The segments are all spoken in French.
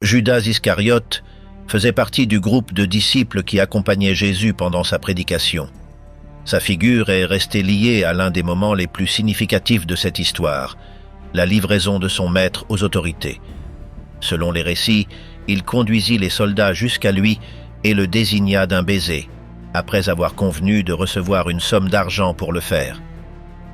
Judas Iscariote faisait partie du groupe de disciples qui accompagnaient Jésus pendant sa prédication. Sa figure est restée liée à l'un des moments les plus significatifs de cette histoire, la livraison de son maître aux autorités. Selon les récits, il conduisit les soldats jusqu'à lui et le désigna d'un baiser, après avoir convenu de recevoir une somme d'argent pour le faire.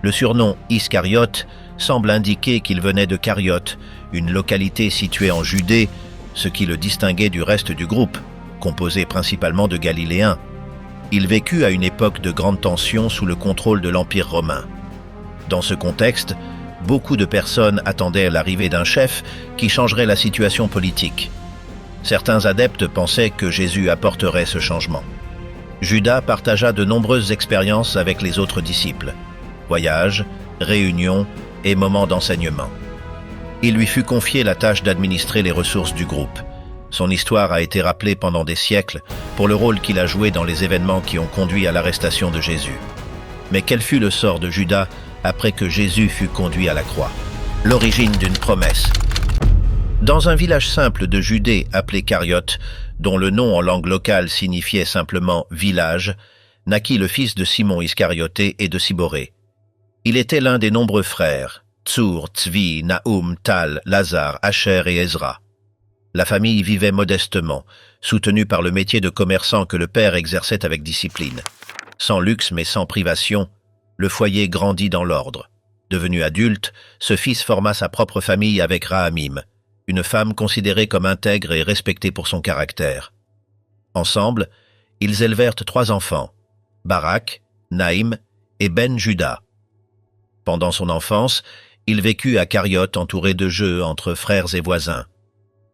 Le surnom Iscariote semble indiquer qu'il venait de Cariote, une localité située en Judée, ce qui le distinguait du reste du groupe, composé principalement de Galiléens. Il vécut à une époque de grande tension sous le contrôle de l'Empire romain. Dans ce contexte, beaucoup de personnes attendaient l'arrivée d'un chef qui changerait la situation politique. Certains adeptes pensaient que Jésus apporterait ce changement. Judas partagea de nombreuses expériences avec les autres disciples. Voyages, réunions et moments d'enseignement. Il lui fut confié la tâche d'administrer les ressources du groupe. Son histoire a été rappelée pendant des siècles pour le rôle qu'il a joué dans les événements qui ont conduit à l'arrestation de Jésus. Mais quel fut le sort de Judas après que Jésus fut conduit à la croix? L'origine d'une promesse. Dans un village simple de Judée appelé Cariote, dont le nom en langue locale signifiait simplement « village », naquit le fils de Simon Iscarioté et de Siboré. Il était l'un des nombreux frères, Tsur, Tzvi, Nahum, Tal, Lazare, Asher et Ezra. La famille vivait modestement, soutenue par le métier de commerçant que le père exerçait avec discipline. Sans luxe mais sans privation, le foyer grandit dans l'ordre. Devenu adulte, ce fils forma sa propre famille avec Rahamim, une femme considérée comme intègre et respectée pour son caractère. Ensemble, ils élevèrent 3 enfants, Barak, Naïm et Ben Juda. Pendant son enfance, il vécut à Cariote entouré de jeux entre frères et voisins.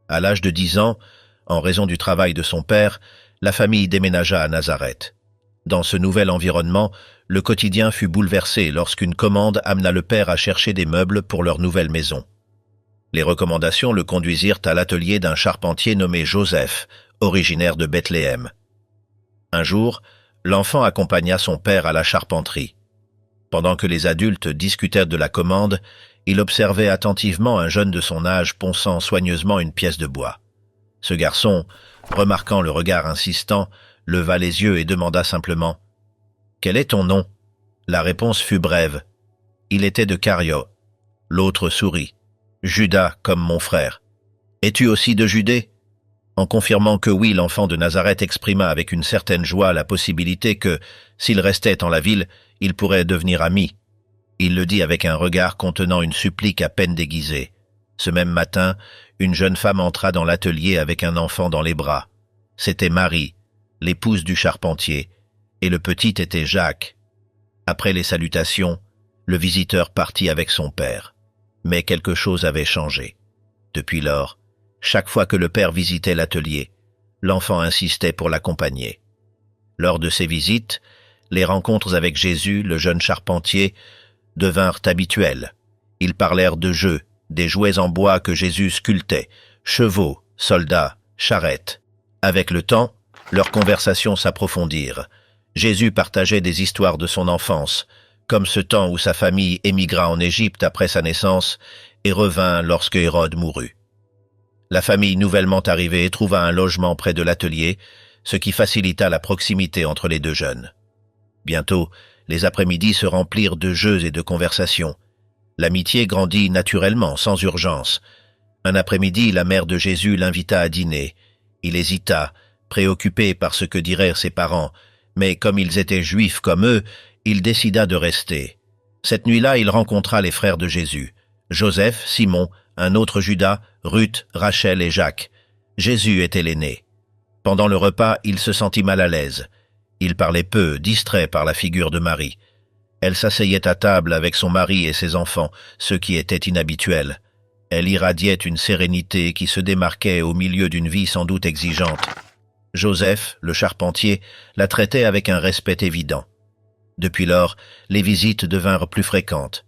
À l'âge de 10 ans, en raison du travail de son père, la famille déménagea à Nazareth. Dans ce nouvel environnement, le quotidien fut bouleversé lorsqu'une commande amena le père à chercher des meubles pour leur nouvelle maison. Les recommandations le conduisirent à l'atelier d'un charpentier nommé Joseph, originaire de Bethléem. Un jour, l'enfant accompagna son père à la charpenterie. Pendant que les adultes discutèrent de la commande, il observait attentivement un jeune de son âge ponçant soigneusement une pièce de bois. Ce garçon, remarquant le regard insistant, leva les yeux et demanda simplement « Quel est ton nom ?» La réponse fut brève. Il était de Cario. L'autre sourit. « Judas, comme mon frère. Es-tu aussi de Judée ?» En confirmant que oui, l'enfant de Nazareth exprima avec une certaine joie la possibilité que, s'il restait en la ville, il pourrait devenir ami. Il le dit avec un regard contenant une supplique à peine déguisée. Ce même matin, une jeune femme entra dans l'atelier avec un enfant dans les bras. C'était Marie, l'épouse du charpentier, et le petit était Jacques. Après les salutations, le visiteur partit avec son père. Mais quelque chose avait changé. Depuis lors, chaque fois que le père visitait l'atelier, l'enfant insistait pour l'accompagner. Lors de ces visites, les rencontres avec Jésus, le jeune charpentier, devinrent habituelles. Ils parlèrent de jeux, des jouets en bois que Jésus sculptait, chevaux, soldats, charrettes. Avec le temps, leurs conversations s'approfondirent. Jésus partageait des histoires de son enfance, comme ce temps où sa famille émigra en Égypte après sa naissance et revint lorsque Hérode mourut. La famille nouvellement arrivée trouva un logement près de l'atelier, ce qui facilita la proximité entre les deux jeunes. Bientôt, les après-midi se remplirent de jeux et de conversations. L'amitié grandit naturellement, sans urgence. Un après-midi, la mère de Jésus l'invita à dîner. Il hésita, préoccupé par ce que diraient ses parents, mais comme ils étaient juifs comme eux, il décida de rester. Cette nuit-là, il rencontra les frères de Jésus, Joseph, Simon, un autre Judas, Ruth, Rachel et Jacques. Jésus était l'aîné. Pendant le repas, il se sentit mal à l'aise. Il parlait peu, distrait par la figure de Marie. Elle s'asseyait à table avec son mari et ses enfants, ce qui était inhabituel. Elle irradiait une sérénité qui se démarquait au milieu d'une vie sans doute exigeante. Joseph, le charpentier, la traitait avec un respect évident. Depuis lors, les visites devinrent plus fréquentes.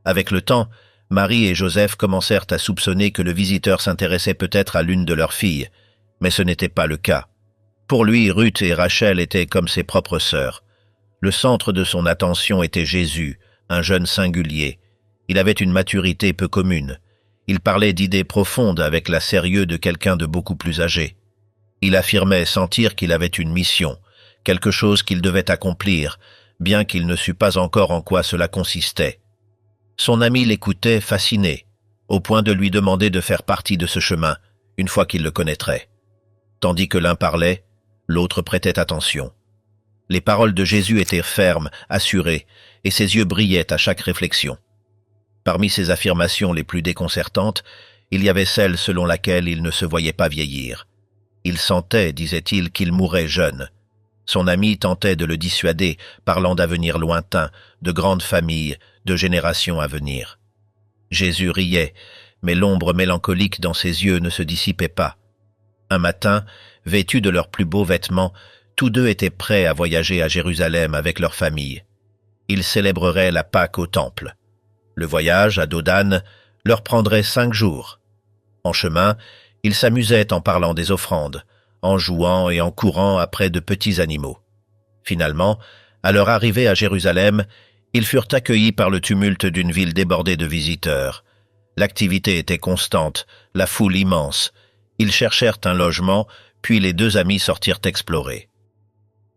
Avec le temps, Marie et Joseph commencèrent à soupçonner que le visiteur s'intéressait peut-être à l'une de leurs filles, mais ce n'était pas le cas. Pour lui, Ruth et Rachel étaient comme ses propres sœurs. Le centre de son attention était Jésus, un jeune singulier. Il avait une maturité peu commune. Il parlait d'idées profondes avec la sérieux de quelqu'un de beaucoup plus âgé. Il affirmait sentir qu'il avait une mission, quelque chose qu'il devait accomplir, bien qu'il ne sût pas encore en quoi cela consistait. Son ami l'écoutait fasciné, au point de lui demander de faire partie de ce chemin, une fois qu'il le connaîtrait. Tandis que l'un parlait, l'autre prêtait attention. Les paroles de Jésus étaient fermes, assurées, et ses yeux brillaient à chaque réflexion. Parmi ses affirmations les plus déconcertantes, il y avait celle selon laquelle il ne se voyait pas vieillir. Il sentait, disait-il, qu'il mourrait jeune. Son ami tentait de le dissuader, parlant d'avenir lointain, de grandes familles, de générations à venir. Jésus riait, mais l'ombre mélancolique dans ses yeux ne se dissipait pas. Un matin, vêtus de leurs plus beaux vêtements, tous deux étaient prêts à voyager à Jérusalem avec leur famille. Ils célébreraient la Pâque au Temple. Le voyage, à dos d'âne, leur prendrait 5 jours. En chemin, ils s'amusaient en parlant des offrandes, en jouant et en courant après de petits animaux. Finalement, à leur arrivée à Jérusalem, ils furent accueillis par le tumulte d'une ville débordée de visiteurs. L'activité était constante, la foule immense. Ils cherchèrent un logement, puis les deux amis sortirent explorer.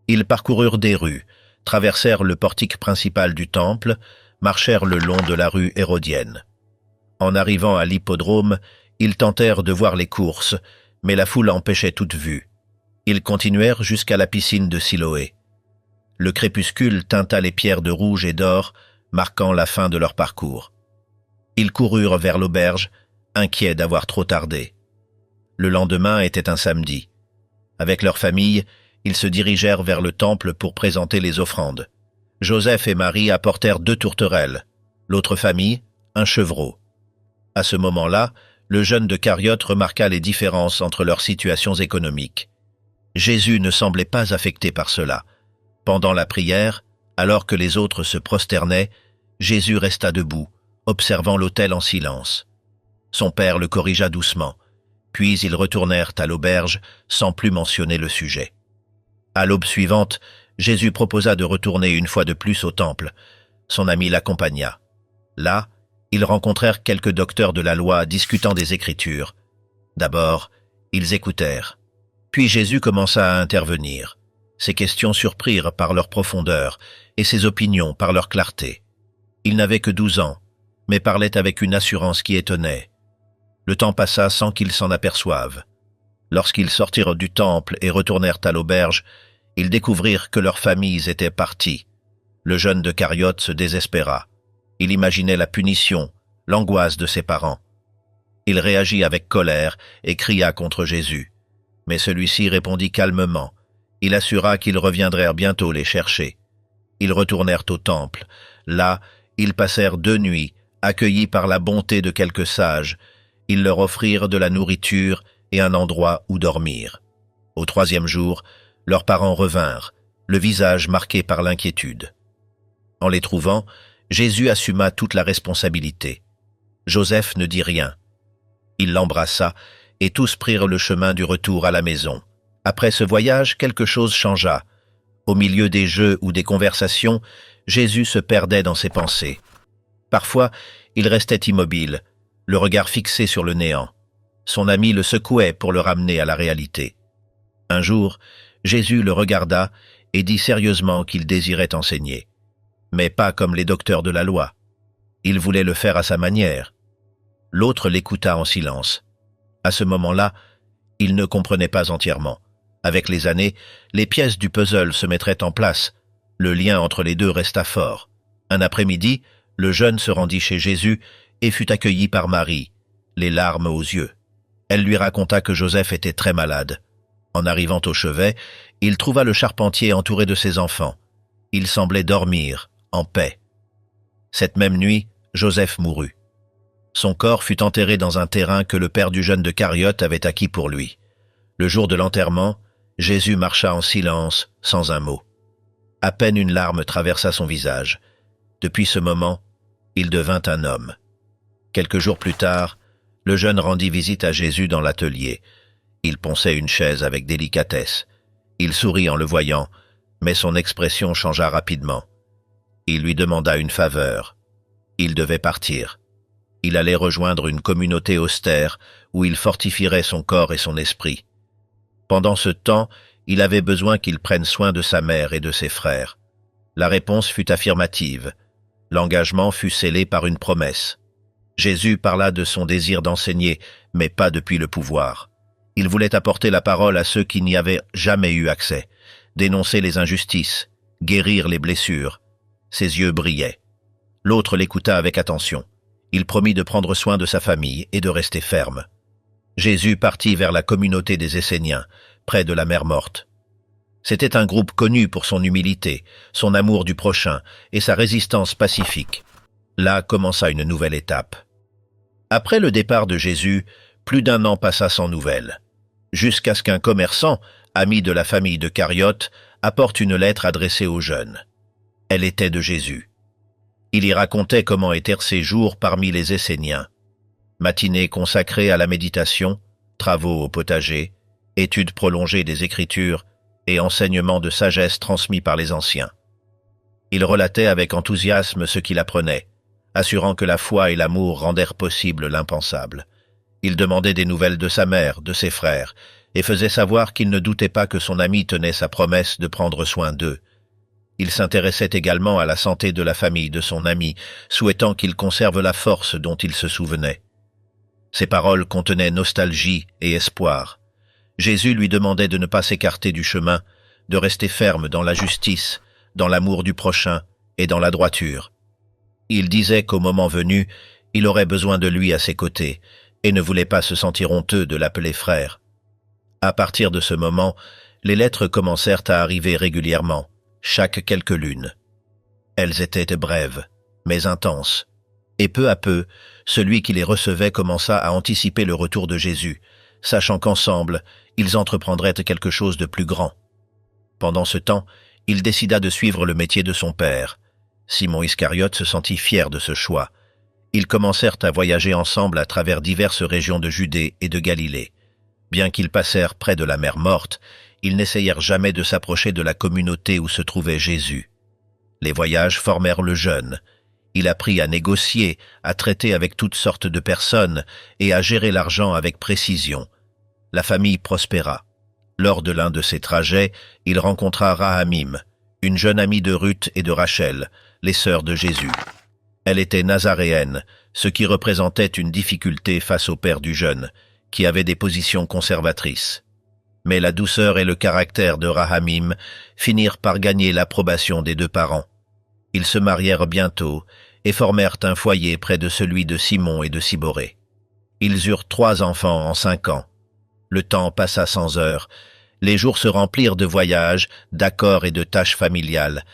Ils parcoururent des rues, traversèrent le portique principal du temple, marchèrent le long de la rue hérodienne. En arrivant à l'hippodrome, ils tentèrent de voir les courses, mais la foule empêchait toute vue. Ils continuèrent jusqu'à la piscine de Siloé. Le crépuscule teinta les pierres de rouge et d'or, marquant la fin de leur parcours. Ils coururent vers l'auberge, inquiets d'avoir trop tardé. Le lendemain était un samedi. Avec leur famille, ils se dirigèrent vers le temple pour présenter les offrandes. Joseph et Marie apportèrent 2 tourterelles, l'autre famille, un chevreau. À ce moment-là, le jeune de Cariote remarqua les différences entre leurs situations économiques. Jésus ne semblait pas affecté par cela. Pendant la prière, alors que les autres se prosternaient, Jésus resta debout, observant l'autel en silence. Son père le corrigea doucement, puis ils retournèrent à l'auberge sans plus mentionner le sujet. À l'aube suivante, Jésus proposa de retourner une fois de plus au temple. Son ami l'accompagna. Là, ils rencontrèrent quelques docteurs de la loi discutant des Écritures. D'abord, ils écoutèrent. Puis Jésus commença à intervenir. Ses questions surprirent par leur profondeur et ses opinions par leur clarté. Il n'avait que 12 ans, mais parlait avec une assurance qui étonnait. Le temps passa sans qu'ils s'en aperçoivent. Lorsqu'ils sortirent du temple et retournèrent à l'auberge, ils découvrirent que leurs familles étaient parties. Le jeune de Cariote se désespéra. Il imaginait la punition, l'angoisse de ses parents. Il réagit avec colère et cria contre Jésus. Mais celui-ci répondit calmement. Il assura qu'ils reviendraient bientôt les chercher. Ils retournèrent au temple. Là, ils passèrent 2 nuits, accueillis par la bonté de quelques sages. Ils leur offrirent de la nourriture et un endroit où dormir. Au 3e jour, leurs parents revinrent, le visage marqué par l'inquiétude. En les trouvant, Jésus assuma toute la responsabilité. Joseph ne dit rien. Il l'embrassa, et tous prirent le chemin du retour à la maison. Après ce voyage, quelque chose changea. Au milieu des jeux ou des conversations, Jésus se perdait dans ses pensées. Parfois, il restait immobile, le regard fixé sur le néant. Son ami le secouait pour le ramener à la réalité. Un jour, Jésus le regarda et dit sérieusement qu'il désirait enseigner. Mais pas comme les docteurs de la loi. Il voulait le faire à sa manière. L'autre l'écouta en silence. À ce moment-là, il ne comprenait pas entièrement. Avec les années, les pièces du puzzle se mettraient en place. Le lien entre les deux resta fort. Un après-midi, le jeune se rendit chez Jésus et fut accueilli par Marie, les larmes aux yeux. Elle lui raconta que Joseph était très malade. En arrivant au chevet, il trouva le charpentier entouré de ses enfants. Il semblait dormir, en paix. Cette même nuit, Joseph mourut. Son corps fut enterré dans un terrain que le père du jeune de Cariote avait acquis pour lui. Le jour de l'enterrement, Jésus marcha en silence, sans un mot. À peine une larme traversa son visage. Depuis ce moment, il devint un homme. Quelques jours plus tard, le jeune rendit visite à Jésus dans l'atelier. Il ponçait une chaise avec délicatesse. Il sourit en le voyant, mais son expression changea rapidement. Il lui demanda une faveur. Il devait partir. Il allait rejoindre une communauté austère où il fortifierait son corps et son esprit. Pendant ce temps, il avait besoin qu'il prenne soin de sa mère et de ses frères. La réponse fut affirmative. L'engagement fut scellé par une promesse. Jésus parla de son désir d'enseigner, mais pas depuis le pouvoir. Il voulait apporter la parole à ceux qui n'y avaient jamais eu accès, dénoncer les injustices, guérir les blessures. Ses yeux brillaient. L'autre l'écouta avec attention. Il promit de prendre soin de sa famille et de rester ferme. Jésus partit vers la communauté des Esséniens, près de la mer Morte. C'était un groupe connu pour son humilité, son amour du prochain et sa résistance pacifique. Là commença une nouvelle étape. Après le départ de Jésus, plus d'1 an passa sans nouvelles, jusqu'à ce qu'un commerçant, ami de la famille de Cariote, apporte une lettre adressée aux jeunes. Elle était de Jésus. Il y racontait comment étaient ses jours parmi les Esséniens. Matinée consacrée à la méditation, travaux au potager, études prolongées des Écritures et enseignements de sagesse transmis par les anciens. Il relatait avec enthousiasme ce qu'il apprenait, assurant que la foi et l'amour rendèrent possible l'impensable. Il demandait des nouvelles de sa mère, de ses frères, et faisait savoir qu'il ne doutait pas que son ami tenait sa promesse de prendre soin d'eux. Il s'intéressait également à la santé de la famille de son ami, souhaitant qu'il conserve la force dont il se souvenait. Ses paroles contenaient nostalgie et espoir. Jésus lui demandait de ne pas s'écarter du chemin, de rester ferme dans la justice, dans l'amour du prochain et dans la droiture. Il disait qu'au moment venu, il aurait besoin de lui à ses côtés et ne voulait pas se sentir honteux de l'appeler frère. À partir de ce moment, les lettres commencèrent à arriver régulièrement, chaque quelques lunes. Elles étaient brèves, mais intenses, et peu à peu, celui qui les recevait commença à anticiper le retour de Jésus, sachant qu'ensemble, ils entreprendraient quelque chose de plus grand. Pendant ce temps, il décida de suivre le métier de son père. Simon Iscariote se sentit fier de ce choix. Ils commencèrent à voyager ensemble à travers diverses régions de Judée et de Galilée. Bien qu'ils passèrent près de la mer Morte, ils n'essayèrent jamais de s'approcher de la communauté où se trouvait Jésus. Les voyages formèrent le jeune. Il apprit à négocier, à traiter avec toutes sortes de personnes et à gérer l'argent avec précision. La famille prospéra. Lors de l'un de ces trajets, il rencontra Rahamim, une jeune amie de Ruth et de Rachel, les sœurs de Jésus. Elle était nazaréenne, ce qui représentait une difficulté face au père du jeune, qui avait des positions conservatrices. Mais la douceur et le caractère de Rahamim finirent par gagner l'approbation des 2 parents. Ils se marièrent bientôt et formèrent un foyer près de celui de Simon et de Siboré. Ils eurent 3 enfants en 5 ans. Le temps passa sans heure. Les jours se remplirent de voyages, d'accords et de tâches familiales.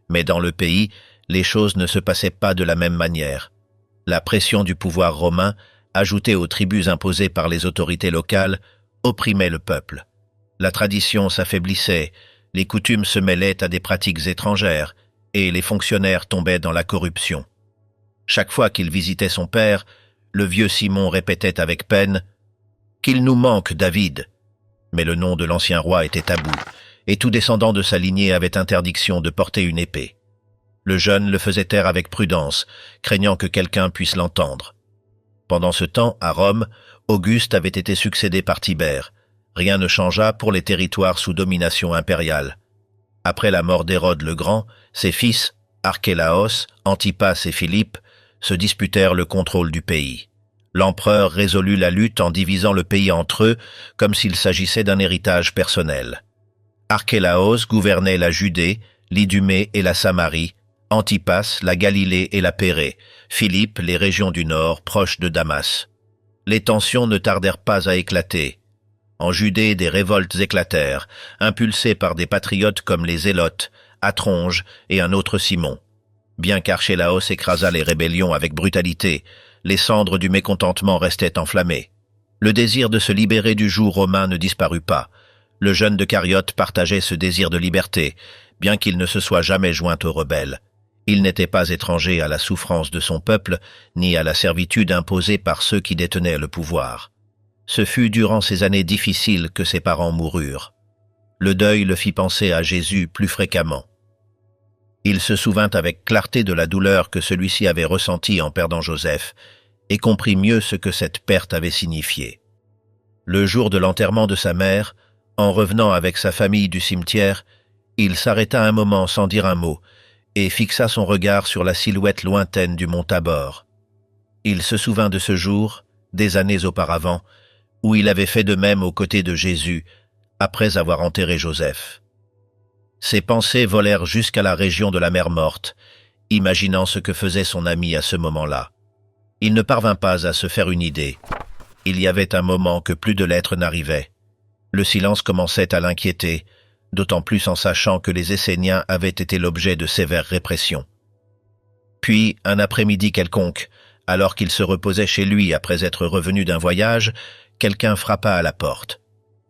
Mais dans le pays, les choses ne se passaient pas de la même manière. La pression du pouvoir romain, ajoutée aux tribus imposées par les autorités locales, opprimait le peuple. La tradition s'affaiblissait, les coutumes se mêlaient à des pratiques étrangères, et les fonctionnaires tombaient dans la corruption. Chaque fois qu'il visitait son père, le vieux Simon répétait avec peine « Qu'il nous manque, David !» Mais le nom de l'ancien roi était tabou, et tout descendant de sa lignée avait interdiction de porter une épée. Le jeune le faisait taire avec prudence, craignant que quelqu'un puisse l'entendre. Pendant ce temps, à Rome, Auguste avait été succédé par Tibère. Rien ne changea pour les territoires sous domination impériale. Après la mort d'Hérode le Grand, ses fils, Archélaos, Antipas et Philippe, se disputèrent le contrôle du pays. L'empereur résolut la lutte en divisant le pays entre eux, comme s'il s'agissait d'un héritage personnel. Archélaos gouvernait la Judée, l'Idumée et la Samarie, Antipas la Galilée et la Pérée, Philippe les régions du nord, proches de Damas. Les tensions ne tardèrent pas à éclater. En Judée, des révoltes éclatèrent, impulsées par des patriotes comme les Zélotes, Atronge et un autre Simon. Bien qu'Archélaos écrasât les rébellions avec brutalité, les cendres du mécontentement restaient enflammées. Le désir de se libérer du joug romain ne disparut pas. Le jeune de Cariote partageait ce désir de liberté, bien qu'il ne se soit jamais joint aux rebelles. Il n'était pas étranger à la souffrance de son peuple, ni à la servitude imposée par ceux qui détenaient le pouvoir. Ce fut durant ces années difficiles que ses parents moururent. Le deuil le fit penser à Jésus plus fréquemment. Il se souvint avec clarté de la douleur que celui-ci avait ressentie en perdant Joseph, et comprit mieux ce que cette perte avait signifié. Le jour de l'enterrement de sa mère, en revenant avec sa famille du cimetière, il s'arrêta un moment sans dire un mot et fixa son regard sur la silhouette lointaine du mont Tabor. Il se souvint de ce jour, des années auparavant, où il avait fait de même aux côtés de Jésus, après avoir enterré Joseph. Ses pensées volèrent jusqu'à la région de la mer Morte, imaginant ce que faisait son ami à ce moment-là. Il ne parvint pas à se faire une idée. Il y avait un moment que plus de lettres n'arrivaient. Le silence commençait à l'inquiéter, d'autant plus en sachant que les Esséniens avaient été l'objet de sévères répressions. Puis, un après-midi quelconque, alors qu'il se reposait chez lui après être revenu d'un voyage, quelqu'un frappa à la porte.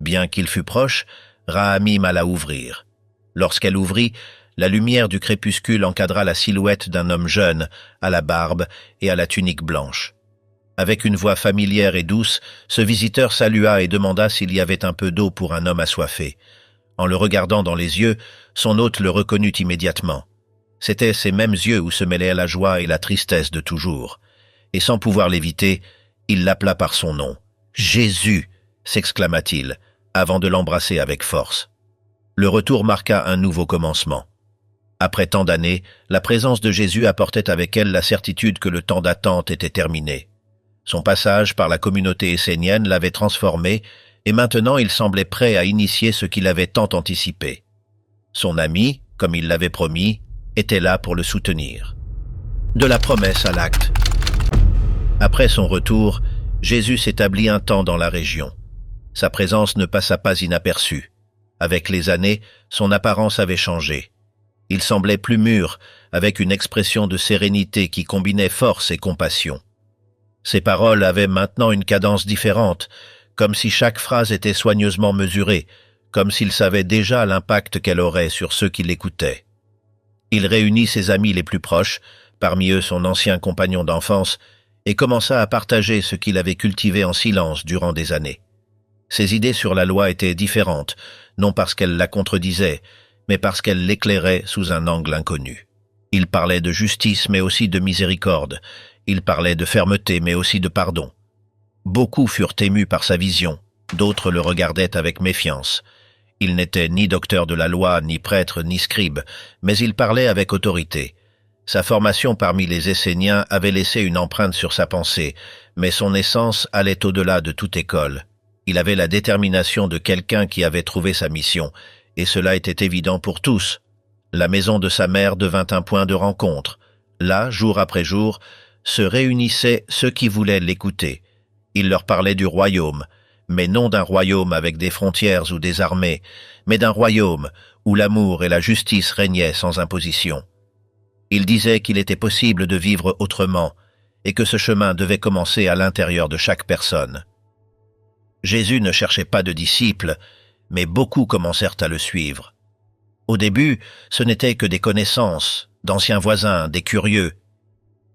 Bien qu'il fût proche, Rahamim alla ouvrir. Lorsqu'elle ouvrit, la lumière du crépuscule encadra la silhouette d'un homme jeune, à la barbe et à la tunique blanche. Avec une voix familière et douce, ce visiteur salua et demanda s'il y avait un peu d'eau pour un homme assoiffé. En le regardant dans les yeux, son hôte le reconnut immédiatement. C'étaient ces mêmes yeux où se mêlaient la joie et la tristesse de toujours. Et sans pouvoir l'éviter, il l'appela par son nom. « Jésus !» s'exclama-t-il, avant de l'embrasser avec force. Le retour marqua un nouveau commencement. Après tant d'années, la présence de Jésus apportait avec elle la certitude que le temps d'attente était terminé. Son passage par la communauté essénienne l'avait transformé, et maintenant il semblait prêt à initier ce qu'il avait tant anticipé. Son ami, comme il l'avait promis, était là pour le soutenir. De la promesse à l'acte. Après son retour, Jésus s'établit un temps dans la région. Sa présence ne passa pas inaperçue. Avec les années, son apparence avait changé. Il semblait plus mûr, avec une expression de sérénité qui combinait force et compassion. Ses paroles avaient maintenant une cadence différente, comme si chaque phrase était soigneusement mesurée, comme s'il savait déjà l'impact qu'elle aurait sur ceux qui l'écoutaient. Il réunit ses amis les plus proches, parmi eux son ancien compagnon d'enfance, et commença à partager ce qu'il avait cultivé en silence durant des années. Ses idées sur la loi étaient différentes, non parce qu'elle la contredisait, mais parce qu'elle l'éclairait sous un angle inconnu. Il parlait de justice, mais aussi de miséricorde. Il parlait de fermeté, mais aussi de pardon. Beaucoup furent émus par sa vision, d'autres le regardaient avec méfiance. Il n'était ni docteur de la loi, ni prêtre, ni scribe, mais il parlait avec autorité. Sa formation parmi les Esséniens avait laissé une empreinte sur sa pensée, mais son essence allait au-delà de toute école. Il avait la détermination de quelqu'un qui avait trouvé sa mission, et cela était évident pour tous. La maison de sa mère devint un point de rencontre. Là, jour après jour, se réunissaient ceux qui voulaient l'écouter. Il leur parlait du royaume, mais non d'un royaume avec des frontières ou des armées, mais d'un royaume où l'amour et la justice régnaient sans imposition. Il disait qu'il était possible de vivre autrement, et que ce chemin devait commencer à l'intérieur de chaque personne. Jésus ne cherchait pas de disciples, mais beaucoup commencèrent à le suivre. Au début, ce n'étaient que des connaissances, d'anciens voisins, des curieux.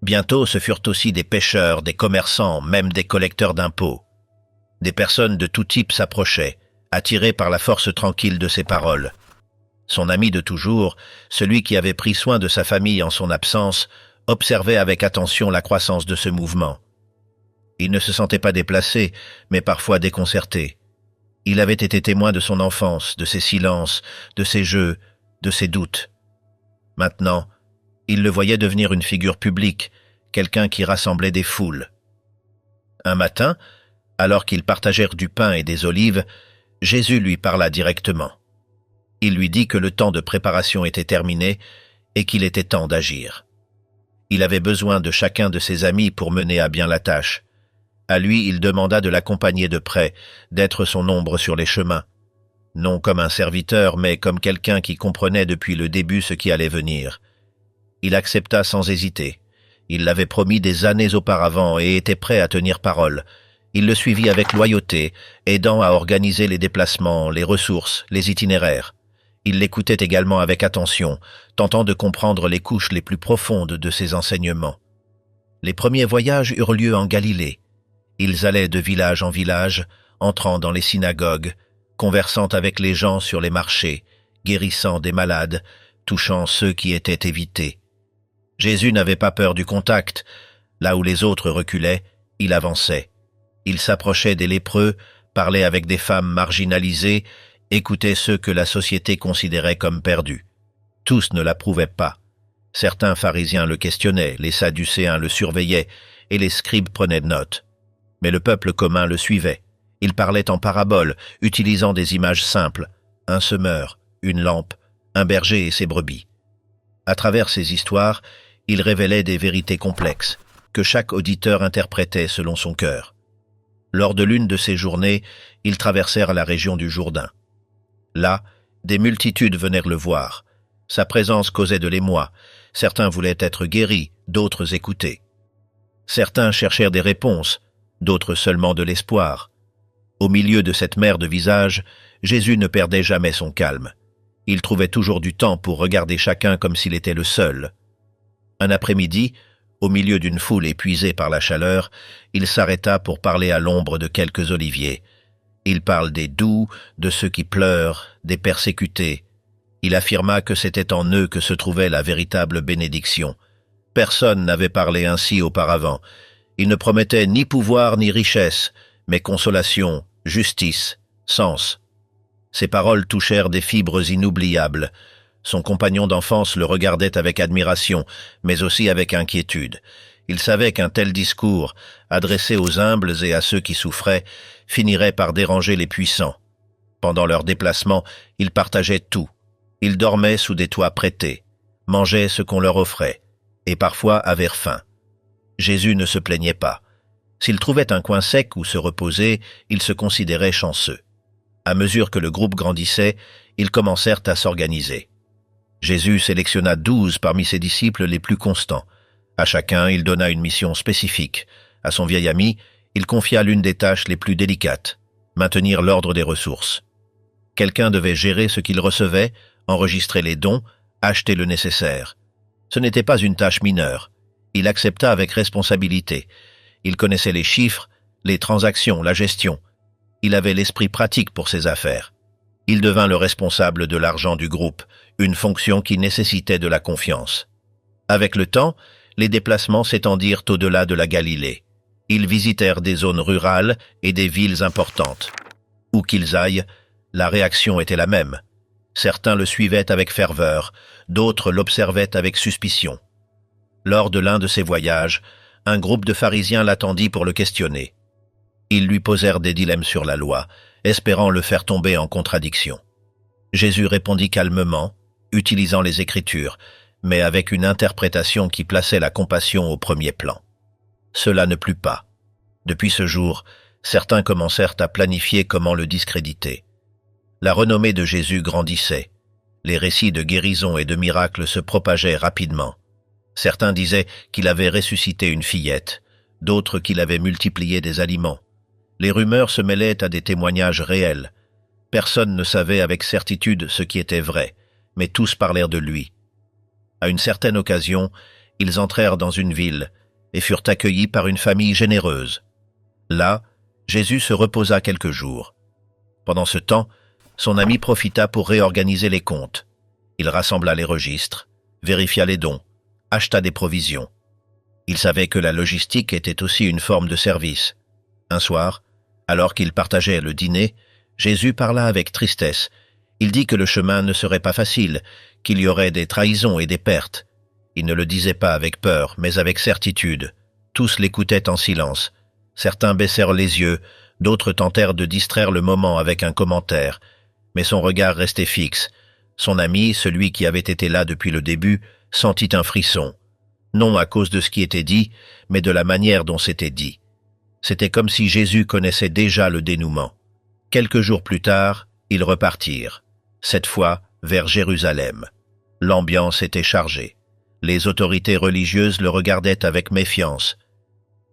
Bientôt, ce furent aussi des pêcheurs, des commerçants, même des collecteurs d'impôts. Des personnes de tout type s'approchaient, attirées par la force tranquille de ses paroles. Son ami de toujours, celui qui avait pris soin de sa famille en son absence, observait avec attention la croissance de ce mouvement. Il ne se sentait pas déplacé, mais parfois déconcerté. Il avait été témoin de son enfance, de ses silences, de ses jeux, de ses doutes. Maintenant, il le voyait devenir une figure publique, quelqu'un qui rassemblait des foules. Un matin, alors qu'ils partagèrent du pain et des olives, Jésus lui parla directement. Il lui dit que le temps de préparation était terminé et qu'il était temps d'agir. Il avait besoin de chacun de ses amis pour mener à bien la tâche. À lui, il demanda de l'accompagner de près, d'être son ombre sur les chemins. Non comme un serviteur, mais comme quelqu'un qui comprenait depuis le début ce qui allait venir. Il accepta sans hésiter. Il l'avait promis des années auparavant et était prêt à tenir parole. Il le suivit avec loyauté, aidant à organiser les déplacements, les ressources, les itinéraires. Il l'écoutait également avec attention, tentant de comprendre les couches les plus profondes de ses enseignements. Les premiers voyages eurent lieu en Galilée. Ils allaient de village en village, entrant dans les synagogues, conversant avec les gens sur les marchés, guérissant des malades, touchant ceux qui étaient évités. Jésus n'avait pas peur du contact. Là où les autres reculaient, Il avançait. Il s'approchait des lépreux, parlait avec des femmes marginalisées, écoutait ceux que la société considérait comme perdus. Tous ne l'approuvaient pas. Certains pharisiens le questionnaient, les sadducéens le surveillaient, et les scribes prenaient note. Mais le peuple commun le suivait. Il parlait en paraboles, utilisant des images simples, un semeur, une lampe, un berger et ses brebis. À travers ces histoires, il révélait des vérités complexes, que chaque auditeur interprétait selon son cœur. Lors de l'une de ces journées, ils traversèrent la région du Jourdain. Là, des multitudes venèrent le voir. Sa présence causait de l'émoi. Certains voulaient être guéris, d'autres écouter. Certains cherchèrent des réponses, d'autres seulement de l'espoir. Au milieu de cette mer de visages, Jésus ne perdait jamais son calme. Il trouvait toujours du temps pour regarder chacun comme s'il était le seul. Un après-midi, au milieu d'une foule épuisée par la chaleur, il s'arrêta pour parler à l'ombre de quelques oliviers. Il parle des doux, de ceux qui pleurent, des persécutés. Il affirma que c'était en eux que se trouvait la véritable bénédiction. Personne n'avait parlé ainsi auparavant. Il ne promettait ni pouvoir ni richesse, mais consolation, justice, sens. Ses paroles touchèrent des fibres inoubliables. Son compagnon d'enfance le regardait avec admiration, mais aussi avec inquiétude. Il savait qu'un tel discours, adressé aux humbles et à ceux qui souffraient, finirait par déranger les puissants. Pendant leur déplacement, ils partageaient tout. Ils dormaient sous des toits prêtés, mangeaient ce qu'on leur offrait, et parfois avaient faim. Jésus ne se plaignait pas. S'il trouvait un coin sec où se reposer, il se considérait chanceux. À mesure que le groupe grandissait, ils commencèrent à s'organiser. Jésus sélectionna 12 parmi ses disciples les plus constants. À chacun, il donna une mission spécifique. À son vieil ami, il confia l'une des tâches les plus délicates, maintenir l'ordre des ressources. Quelqu'un devait gérer ce qu'il recevait, enregistrer les dons, acheter le nécessaire. Ce n'était pas une tâche mineure. Il accepta avec responsabilité. Il connaissait les chiffres, les transactions, la gestion. Il avait l'esprit pratique pour ses affaires. Il devint le responsable de l'argent du groupe, une fonction qui nécessitait de la confiance. Avec le temps, les déplacements s'étendirent au-delà de la Galilée. Ils visitèrent des zones rurales et des villes importantes. Où qu'ils aillent, la réaction était la même. Certains le suivaient avec ferveur, d'autres l'observaient avec suspicion. Lors de l'un de ces voyages, un groupe de pharisiens l'attendit pour le questionner. Ils lui posèrent des dilemmes sur la loi, espérant le faire tomber en contradiction. Jésus répondit calmement, utilisant les Écritures, mais avec une interprétation qui plaçait la compassion au premier plan. Cela ne plut pas. Depuis ce jour, certains commencèrent à planifier comment le discréditer. La renommée de Jésus grandissait. Les récits de guérison et de miracles se propageaient rapidement. Certains disaient qu'il avait ressuscité une fillette, d'autres qu'il avait multiplié des aliments. Les rumeurs se mêlaient à des témoignages réels. Personne ne savait avec certitude ce qui était vrai, mais tous parlèrent de lui. À une certaine occasion, ils entrèrent dans une ville et furent accueillis par une famille généreuse. Là, Jésus se reposa quelques jours. Pendant ce temps, son ami profita pour réorganiser les comptes. Il rassembla les registres, vérifia les dons, acheta des provisions. Il savait que la logistique était aussi une forme de service. Un soir, alors qu'il partageait le dîner, Jésus parla avec tristesse. Il dit que le chemin ne serait pas facile, qu'il y aurait des trahisons et des pertes. Il ne le disait pas avec peur, mais avec certitude. Tous l'écoutaient en silence. Certains baissèrent les yeux, d'autres tentèrent de distraire le moment avec un commentaire. Mais son regard restait fixe. Son ami, celui qui avait été là depuis le début, sentit un frisson. Non à cause de ce qui était dit, mais de la manière dont c'était dit. C'était comme si Jésus connaissait déjà le dénouement. Quelques jours plus tard, ils repartirent, cette fois vers Jérusalem. L'ambiance était chargée. Les autorités religieuses le regardaient avec méfiance.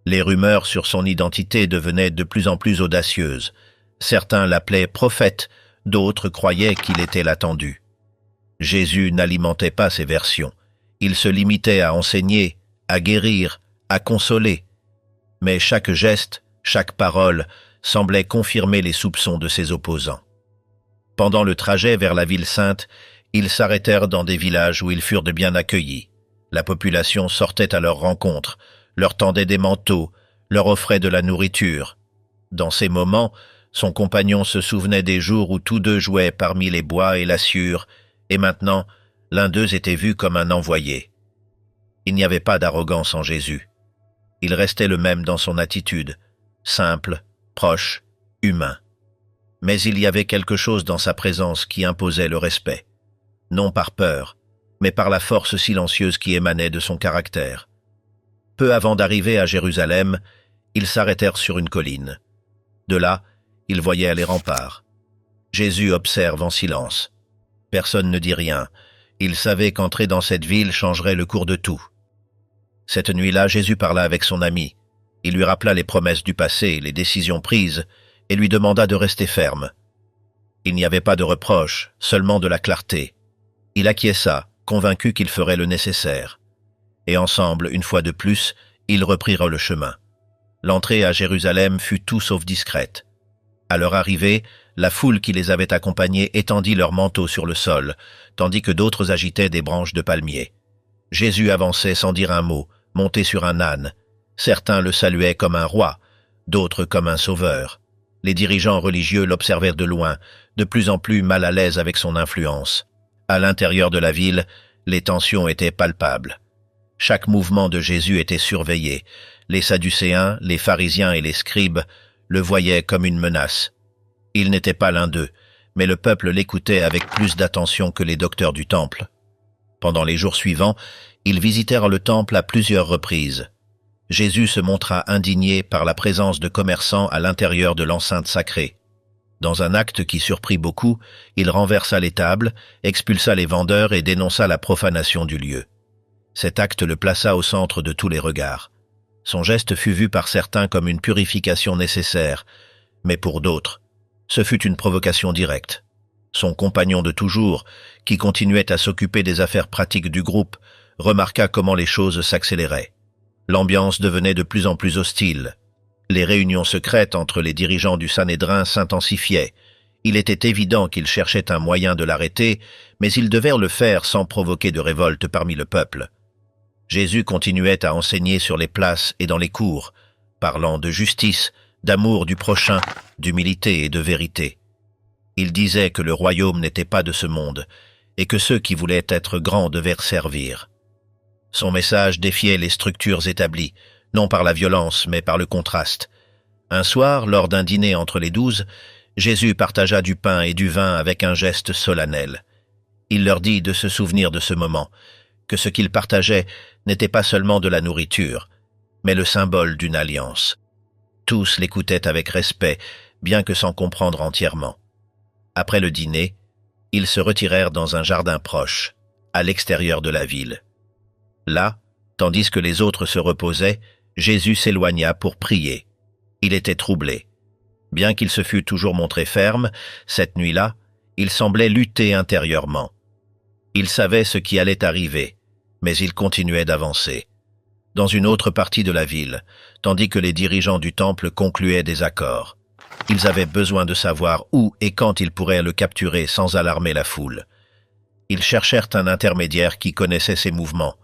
Les rumeurs sur son identité devenaient de plus en plus audacieuses. Certains l'appelaient prophète, d'autres croyaient qu'il était l'attendu. Jésus n'alimentait pas ces versions. Il se limitait à enseigner, à guérir, à consoler. Mais chaque geste, chaque parole semblait confirmer les soupçons de ses opposants. Pendant le trajet vers la ville sainte, ils s'arrêtèrent dans des villages où ils furent de bien accueillis. La population sortait à leur rencontre, leur tendait des manteaux, leur offrait de la nourriture. Dans ces moments, son compagnon se souvenait des jours où tous deux jouaient parmi les bois et la sciure, et maintenant, l'un d'eux était vu comme un envoyé. Il n'y avait pas d'arrogance en Jésus. Il restait le même dans son attitude, simple, proche, humain. Mais il y avait quelque chose dans sa présence qui imposait le respect, non par peur, mais par la force silencieuse qui émanait de son caractère. Peu avant d'arriver à Jérusalem, ils s'arrêtèrent sur une colline. De là, ils voyaient les remparts. Jésus observe en silence. Personne ne dit rien. Il savait qu'entrer dans cette ville changerait le cours de tout. Cette nuit-là, Jésus parla avec son ami. Il lui rappela les promesses du passé, les décisions prises, et lui demanda de rester ferme. Il n'y avait pas de reproche, seulement de la clarté. Il acquiesça, convaincu qu'il ferait le nécessaire. Et ensemble, une fois de plus, ils reprirent le chemin. L'entrée à Jérusalem fut tout sauf discrète. À leur arrivée, la foule qui les avait accompagnés étendit leurs manteaux sur le sol, tandis que d'autres agitaient des branches de palmier. Jésus avançait sans dire un mot, monté sur un âne. Certains le saluaient comme un roi, d'autres comme un sauveur. Les dirigeants religieux l'observèrent de loin, de plus en plus mal à l'aise avec son influence. À l'intérieur de la ville, les tensions étaient palpables. Chaque mouvement de Jésus était surveillé. Les Sadducéens, les pharisiens et les scribes le voyaient comme une menace. Il n'était pas l'un d'eux, mais le peuple l'écoutait avec plus d'attention que les docteurs du temple. Pendant les jours suivants, ils visitèrent le temple à plusieurs reprises. Jésus se montra indigné par la présence de commerçants à l'intérieur de l'enceinte sacrée. Dans un acte qui surprit beaucoup, il renversa les tables, expulsa les vendeurs et dénonça la profanation du lieu. Cet acte le plaça au centre de tous les regards. Son geste fut vu par certains comme une purification nécessaire, mais pour d'autres, ce fut une provocation directe. Son compagnon de toujours, qui continuait à s'occuper des affaires pratiques du groupe, remarqua comment les choses s'accéléraient. L'ambiance devenait de plus en plus hostile. Les réunions secrètes entre les dirigeants du Sanhédrin s'intensifiaient. Il était évident qu'ils cherchaient un moyen de l'arrêter, mais ils devaient le faire sans provoquer de révolte parmi le peuple. Jésus continuait à enseigner sur les places et dans les cours, parlant de justice, d'amour du prochain, d'humilité et de vérité. Il disait que le royaume n'était pas de ce monde, et que ceux qui voulaient être grands devaient servir. Son message défiait les structures établies, non par la violence, mais par le contraste. Un soir, lors d'un dîner entre les 12, Jésus partagea du pain et du vin avec un geste solennel. Il leur dit de se souvenir de ce moment, que ce qu'il partageait n'était pas seulement de la nourriture, mais le symbole d'une alliance. Tous l'écoutaient avec respect, bien que sans comprendre entièrement. Après le dîner, ils se retirèrent dans un jardin proche, à l'extérieur de la ville. Là, tandis que les autres se reposaient, Jésus s'éloigna pour prier. Il était troublé. Bien qu'il se fût toujours montré ferme, cette nuit-là, il semblait lutter intérieurement. Il savait ce qui allait arriver, mais il continuait d'avancer. Dans une autre partie de la ville, tandis que les dirigeants du temple concluaient des accords. Ils avaient besoin de savoir où et quand ils pourraient le capturer sans alarmer la foule. Ils cherchèrent un intermédiaire qui connaissait ses mouvements.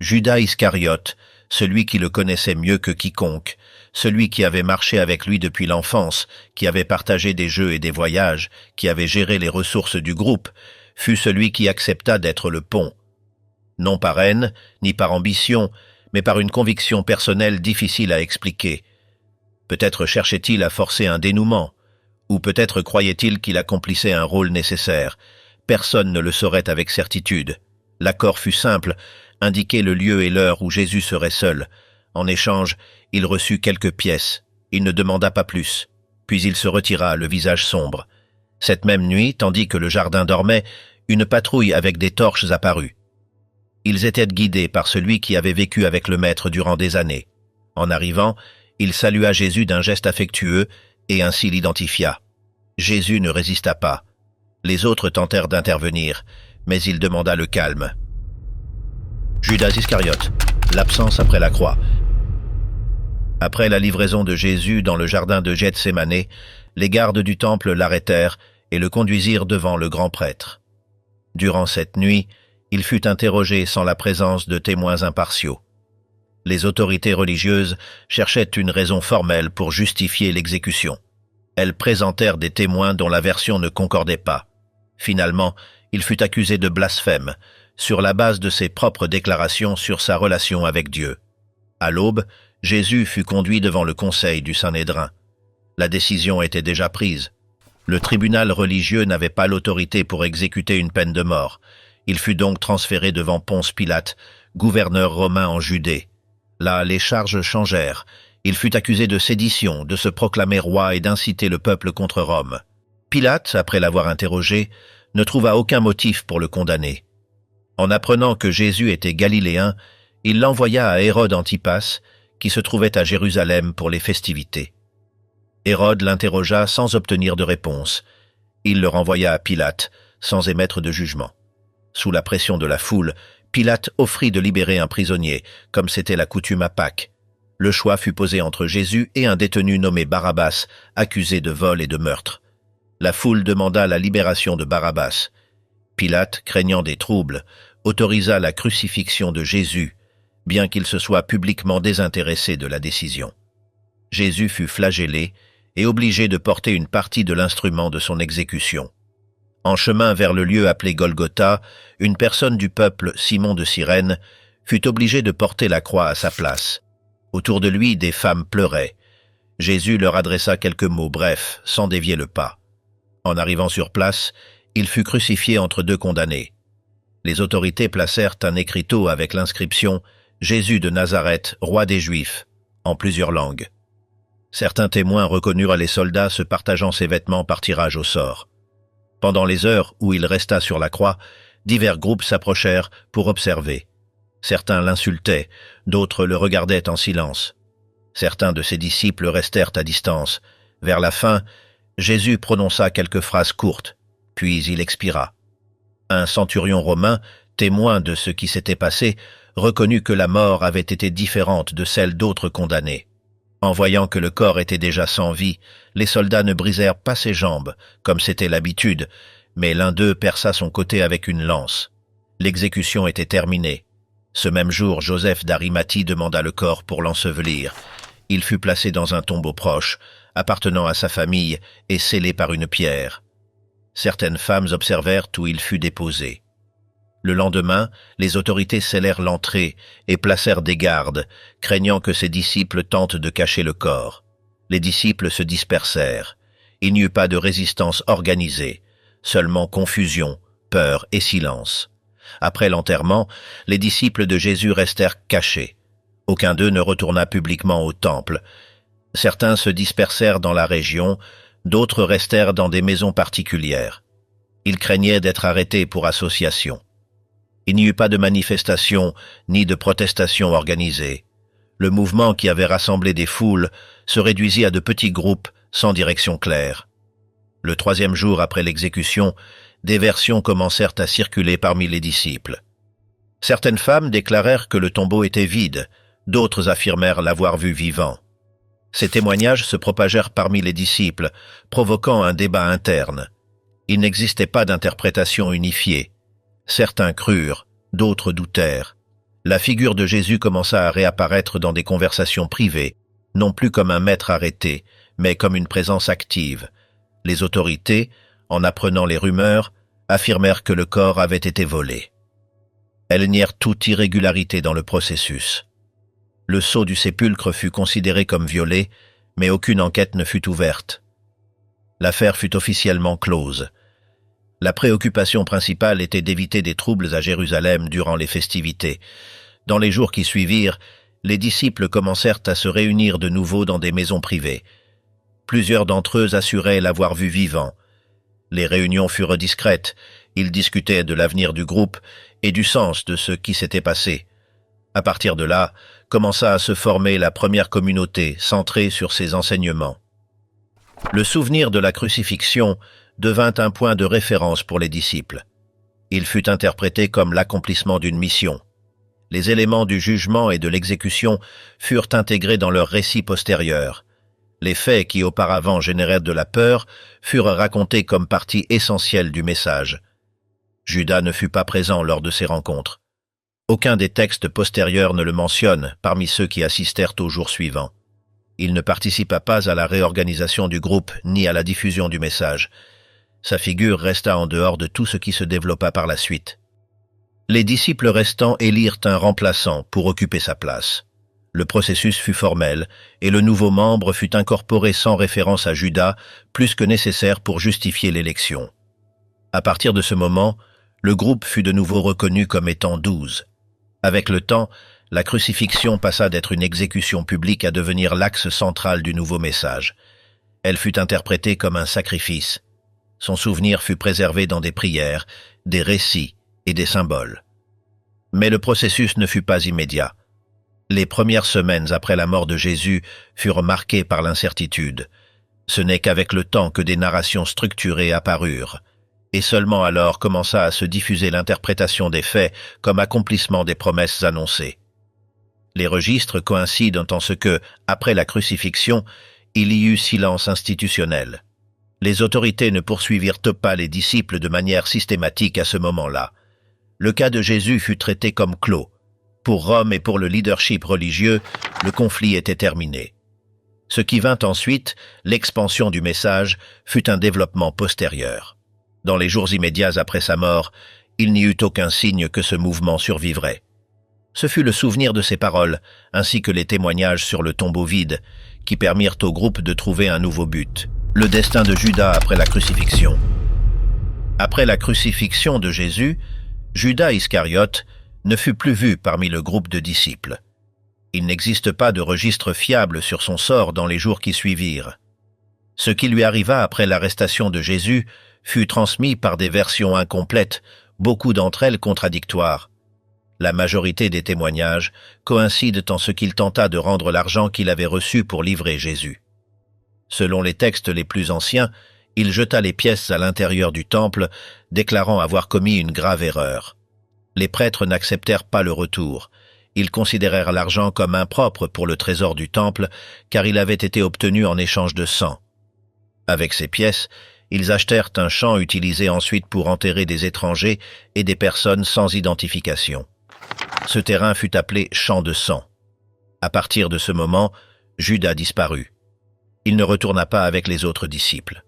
Judas Iscariote, celui qui le connaissait mieux que quiconque, celui qui avait marché avec lui depuis l'enfance, qui avait partagé des jeux et des voyages, qui avait géré les ressources du groupe, fut celui qui accepta d'être le pont. Non par haine, ni par ambition, mais par une conviction personnelle difficile à expliquer. Peut-être cherchait-il à forcer un dénouement, ou peut-être croyait-il qu'il accomplissait un rôle nécessaire. Personne ne le saurait avec certitude. L'accord fut simple, indiquer le lieu et l'heure où Jésus serait seul. En échange, il reçut quelques pièces. Il ne demanda pas plus. Puis il se retira, le visage sombre. Cette même nuit, tandis que le jardin dormait, une patrouille avec des torches apparut. Ils étaient guidés par celui qui avait vécu avec le Maître durant des années. En arrivant, il salua Jésus d'un geste affectueux et ainsi l'identifia. Jésus ne résista pas. Les autres tentèrent d'intervenir, mais il demanda le calme. Judas Iscariote, l'absence après la croix. Après la livraison de Jésus dans le jardin de Gethsémané, les gardes du temple l'arrêtèrent et le conduisirent devant le grand prêtre. Durant cette nuit, il fut interrogé sans la présence de témoins impartiaux. Les autorités religieuses cherchaient une raison formelle pour justifier l'exécution. Elles présentèrent des témoins dont la version ne concordait pas. Finalement, il fut accusé de blasphème, sur la base de ses propres déclarations sur sa relation avec Dieu. À l'aube, Jésus fut conduit devant le conseil du Sanhédrin. La décision était déjà prise. Le tribunal religieux n'avait pas l'autorité pour exécuter une peine de mort. Il fut donc transféré devant Ponce Pilate, gouverneur romain en Judée. Là, les charges changèrent. Il fut accusé de sédition, de se proclamer roi et d'inciter le peuple contre Rome. Pilate, après l'avoir interrogé, ne trouva aucun motif pour le condamner. En apprenant que Jésus était galiléen, il l'envoya à Hérode Antipas, qui se trouvait à Jérusalem pour les festivités. Hérode l'interrogea sans obtenir de réponse. Il le renvoya à Pilate, sans émettre de jugement. Sous la pression de la foule, Pilate offrit de libérer un prisonnier, comme c'était la coutume à Pâques. Le choix fut posé entre Jésus et un détenu nommé Barabbas, accusé de vol et de meurtre. La foule demanda la libération de Barabbas. Pilate, craignant des troubles, autorisa la crucifixion de Jésus, bien qu'il se soit publiquement désintéressé de la décision. Jésus fut flagellé et obligé de porter une partie de l'instrument de son exécution. En chemin vers le lieu appelé Golgotha, une personne du peuple, Simon de Cyrène, fut obligé de porter la croix à sa place. Autour de lui, des femmes pleuraient. Jésus leur adressa quelques mots brefs, sans dévier le pas. En arrivant sur place, il fut crucifié entre deux condamnés. Les autorités placèrent un écriteau avec l'inscription « Jésus de Nazareth, roi des Juifs » en plusieurs langues. Certains témoins reconnurent les soldats se partageant ses vêtements par tirage au sort. Pendant les heures où il resta sur la croix, divers groupes s'approchèrent pour observer. Certains l'insultaient, d'autres le regardaient en silence. Certains de ses disciples restèrent à distance. Vers la fin, Jésus prononça quelques phrases courtes, puis il expira. Un centurion romain, témoin de ce qui s'était passé, reconnut que la mort avait été différente de celle d'autres condamnés. En voyant que le corps était déjà sans vie, les soldats ne brisèrent pas ses jambes, comme c'était l'habitude, mais l'un d'eux perça son côté avec une lance. L'exécution était terminée. Ce même jour, Joseph d'Arimathie demanda le corps pour l'ensevelir. Il fut placé dans un tombeau proche, appartenant à sa famille et scellé par une pierre. Certaines femmes observèrent où il fut déposé. Le lendemain, les autorités scellèrent l'entrée et placèrent des gardes, craignant que ses disciples tentent de cacher le corps. Les disciples se dispersèrent. Il n'y eut pas de résistance organisée, seulement confusion, peur et silence. Après l'enterrement, les disciples de Jésus restèrent cachés. Aucun d'eux ne retourna publiquement au temple. Certains se dispersèrent dans la région, d'autres restèrent dans des maisons particulières. Ils craignaient d'être arrêtés pour association. Il n'y eut pas de manifestation ni de protestation organisée. Le mouvement qui avait rassemblé des foules se réduisit à de petits groupes sans direction claire. Le troisième jour après l'exécution, des versions commencèrent à circuler parmi les disciples. Certaines femmes déclarèrent que le tombeau était vide, d'autres affirmèrent l'avoir vu vivant. Ces témoignages se propagèrent parmi les disciples, provoquant un débat interne. Il n'existait pas d'interprétation unifiée. Certains crurent, d'autres doutèrent. La figure de Jésus commença à réapparaître dans des conversations privées, non plus comme un maître arrêté, mais comme une présence active. Les autorités, en apprenant les rumeurs, affirmèrent que le corps avait été volé. Elles nièrent toute irrégularité dans le processus. Le sceau du sépulcre fut considéré comme violé, mais aucune enquête ne fut ouverte. L'affaire fut officiellement close. La préoccupation principale était d'éviter des troubles à Jérusalem durant les festivités. Dans les jours qui suivirent, les disciples commencèrent à se réunir de nouveau dans des maisons privées. Plusieurs d'entre eux assuraient l'avoir vu vivant. Les réunions furent discrètes, ils discutaient de l'avenir du groupe et du sens de ce qui s'était passé. À partir de là, commença à se former la première communauté centrée sur ces enseignements. Le souvenir de la crucifixion devint un point de référence pour les disciples. Il fut interprété comme l'accomplissement d'une mission. Les éléments du jugement et de l'exécution furent intégrés dans leur récit postérieur. Les faits qui auparavant générèrent de la peur furent racontés comme partie essentielle du message. Judas ne fut pas présent lors de ces rencontres. Aucun des textes postérieurs ne le mentionne parmi ceux qui assistèrent au jour suivant. Il ne participa pas à la réorganisation du groupe ni à la diffusion du message. Sa figure resta en dehors de tout ce qui se développa par la suite. Les disciples restants élirent un remplaçant pour occuper sa place. Le processus fut formel et le nouveau membre fut incorporé sans référence à Judas, plus que nécessaire pour justifier l'élection. À partir de ce moment, le groupe fut de nouveau reconnu comme étant 12. Avec le temps, la crucifixion passa d'être une exécution publique à devenir l'axe central du nouveau message. Elle fut interprétée comme un sacrifice. Son souvenir fut préservé dans des prières, des récits et des symboles. Mais le processus ne fut pas immédiat. Les premières semaines après la mort de Jésus furent marquées par l'incertitude. Ce n'est qu'avec le temps que des narrations structurées apparurent, et seulement alors commença à se diffuser l'interprétation des faits comme accomplissement des promesses annoncées. Les registres coïncident en ce que, après la crucifixion, il y eut silence institutionnel. Les autorités ne poursuivirent pas les disciples de manière systématique à ce moment-là. Le cas de Jésus fut traité comme clos. Pour Rome et pour le leadership religieux, le conflit était terminé. Ce qui vint ensuite, l'expansion du message, fut un développement postérieur. Dans les jours immédiats après sa mort, il n'y eut aucun signe que ce mouvement survivrait. Ce fut le souvenir de ses paroles, ainsi que les témoignages sur le tombeau vide, qui permirent au groupe de trouver un nouveau but, le destin de Judas après la crucifixion. Après la crucifixion de Jésus, Judas Iscariote ne fut plus vu parmi le groupe de disciples. Il n'existe pas de registre fiable sur son sort dans les jours qui suivirent. Ce qui lui arriva après l'arrestation de Jésus fut transmis par des versions incomplètes, beaucoup d'entre elles contradictoires. La majorité des témoignages coïncident en ce qu'il tenta de rendre l'argent qu'il avait reçu pour livrer Jésus. Selon les textes les plus anciens, il jeta les pièces à l'intérieur du temple, déclarant avoir commis une grave erreur. Les prêtres n'acceptèrent pas le retour. Ils considérèrent l'argent comme impropre pour le trésor du temple, car il avait été obtenu en échange de sang. Avec ces pièces, ils achetèrent un champ utilisé ensuite pour enterrer des étrangers et des personnes sans identification. Ce terrain fut appelé champ de sang. À partir de ce moment, Judas disparut. Il ne retourna pas avec les autres disciples.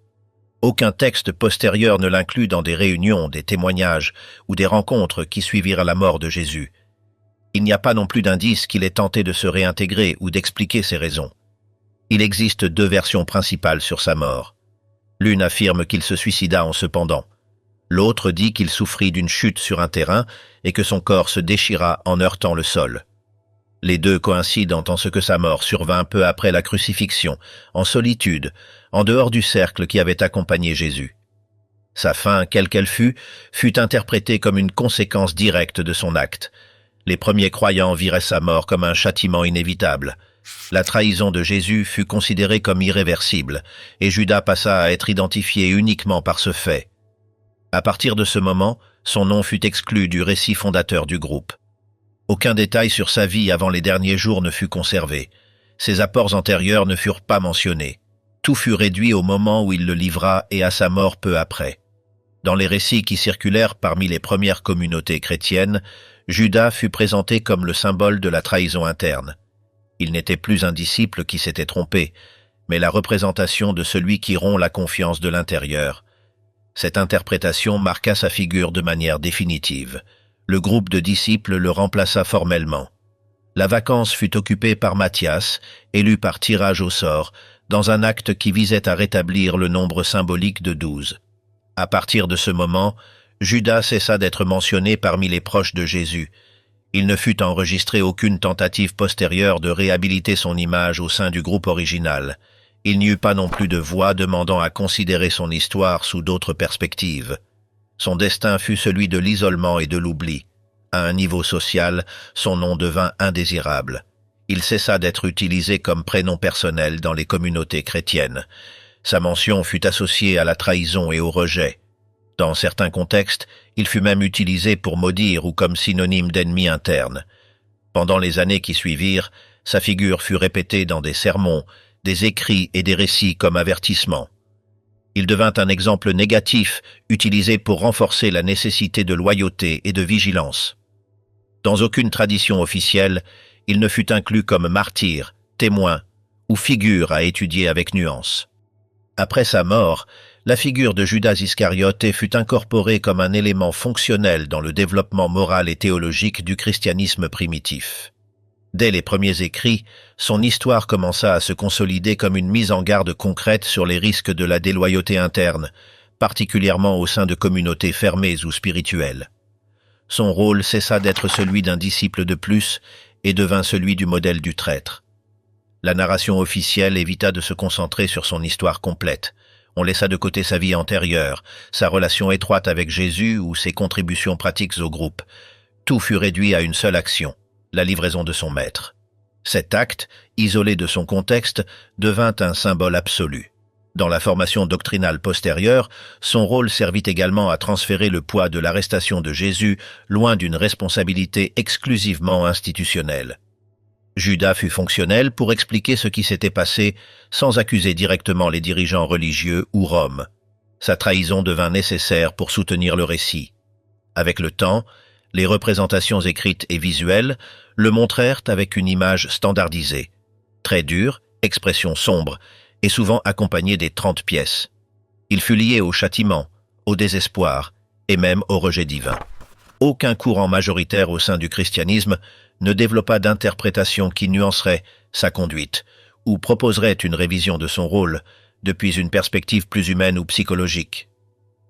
Aucun texte postérieur ne l'inclut dans des réunions, des témoignages ou des rencontres qui suivirent la mort de Jésus. Il n'y a pas non plus d'indice qu'il ait tenté de se réintégrer ou d'expliquer ses raisons. Il existe deux versions principales sur sa mort. L'une affirme qu'il se suicida en se pendant. L'autre dit qu'il souffrit d'une chute sur un terrain et que son corps se déchira en heurtant le sol. Les deux coïncident en ce que sa mort survint peu après la crucifixion, en solitude, en dehors du cercle qui avait accompagné Jésus. Sa fin, quelle qu'elle fut interprétée comme une conséquence directe de son acte. Les premiers croyants viraient sa mort comme un châtiment inévitable. La trahison de Jésus fut considérée comme irréversible, et Judas passa à être identifié uniquement par ce fait. À partir de ce moment, son nom fut exclu du récit fondateur du groupe. Aucun détail sur sa vie avant les derniers jours ne fut conservé. Ses apports antérieurs ne furent pas mentionnés. Tout fut réduit au moment où il le livra et à sa mort peu après. Dans les récits qui circulèrent parmi les premières communautés chrétiennes, Judas fut présenté comme le symbole de la trahison interne. Il n'était plus un disciple qui s'était trompé, mais la représentation de celui qui rompt la confiance de l'intérieur. Cette interprétation marqua sa figure de manière définitive. Le groupe de disciples le remplaça formellement. La vacance fut occupée par Matthias, élu par tirage au sort, dans un acte qui visait à rétablir le nombre symbolique de 12. À partir de ce moment, Judas cessa d'être mentionné parmi les proches de Jésus. Il ne fut enregistré aucune tentative postérieure de réhabiliter son image au sein du groupe original. Il n'y eut pas non plus de voix demandant à considérer son histoire sous d'autres perspectives. Son destin fut celui de l'isolement et de l'oubli. À un niveau social, son nom devint indésirable. Il cessa d'être utilisé comme prénom personnel dans les communautés chrétiennes. Sa mention fut associée à la trahison et au rejet. Dans certains contextes, il fut même utilisé pour maudire ou comme synonyme d'ennemi interne. Pendant les années qui suivirent, sa figure fut répétée dans des sermons, des écrits et des récits comme avertissement. Il devint un exemple négatif, utilisé pour renforcer la nécessité de loyauté et de vigilance. Dans aucune tradition officielle, il ne fut inclus comme martyr, témoin ou figure à étudier avec nuance. Après sa mort, la figure de Judas Iscariote fut incorporée comme un élément fonctionnel dans le développement moral et théologique du christianisme primitif. Dès les premiers écrits, son histoire commença à se consolider comme une mise en garde concrète sur les risques de la déloyauté interne, particulièrement au sein de communautés fermées ou spirituelles. Son rôle cessa d'être celui d'un disciple de plus et devint celui du modèle du traître. La narration officielle évita de se concentrer sur son histoire complète. On laissa de côté sa vie antérieure, sa relation étroite avec Jésus ou ses contributions pratiques au groupe. Tout fut réduit à une seule action, la livraison de son maître. Cet acte, isolé de son contexte, devint un symbole absolu. Dans la formation doctrinale postérieure, son rôle servit également à transférer le poids de l'arrestation de Jésus loin d'une responsabilité exclusivement institutionnelle. Judas fut fonctionnel pour expliquer ce qui s'était passé sans accuser directement les dirigeants religieux ou Rome. Sa trahison devint nécessaire pour soutenir le récit. Avec le temps, les représentations écrites et visuelles le montrèrent avec une image standardisée. Traits durs, expressions sombres, et souvent accompagné des 30 pièces. Il fut lié au châtiment, au désespoir et même au rejet divin. Aucun courant majoritaire au sein du christianisme ne développa d'interprétation qui nuancerait sa conduite ou proposerait une révision de son rôle depuis une perspective plus humaine ou psychologique.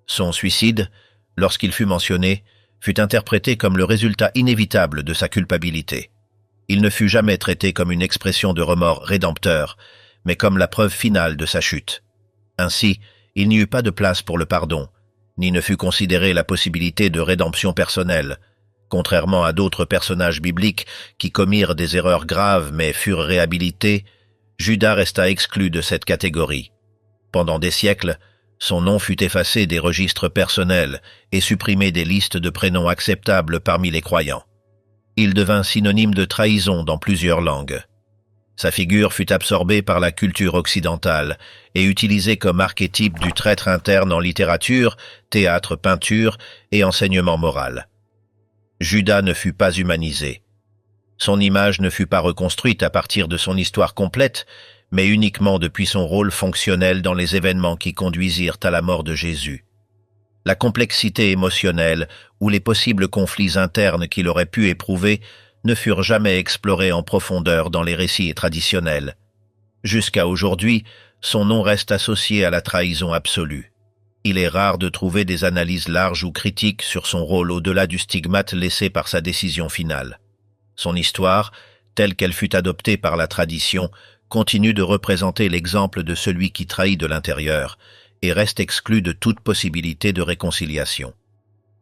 Son suicide, lorsqu'il fut mentionné, fut interprété comme le résultat inévitable de sa culpabilité. Il ne fut jamais traité comme une expression de remords rédempteur, mais comme la preuve finale de sa chute. Ainsi, il n'y eut pas de place pour le pardon, ni ne fut considérée la possibilité de rédemption personnelle. Contrairement à d'autres personnages bibliques qui commirent des erreurs graves mais furent réhabilités, Judas resta exclu de cette catégorie. Pendant des siècles, son nom fut effacé des registres personnels et supprimé des listes de prénoms acceptables parmi les croyants. Il devint synonyme de trahison dans plusieurs langues. Sa figure fut absorbée par la culture occidentale et utilisée comme archétype du traître interne en littérature, théâtre, peinture et enseignement moral. Judas ne fut pas humanisé. Son image ne fut pas reconstruite à partir de son histoire complète, mais uniquement depuis son rôle fonctionnel dans les événements qui conduisirent à la mort de Jésus. La complexité émotionnelle ou les possibles conflits internes qu'il aurait pu éprouver ne furent jamais explorés en profondeur dans les récits traditionnels. Jusqu'à aujourd'hui, son nom reste associé à la trahison absolue. Il est rare de trouver des analyses larges ou critiques sur son rôle au-delà du stigmate laissé par sa décision finale. Son histoire, telle qu'elle fut adoptée par la tradition, continue de représenter l'exemple de celui qui trahit de l'intérieur et reste exclu de toute possibilité de réconciliation.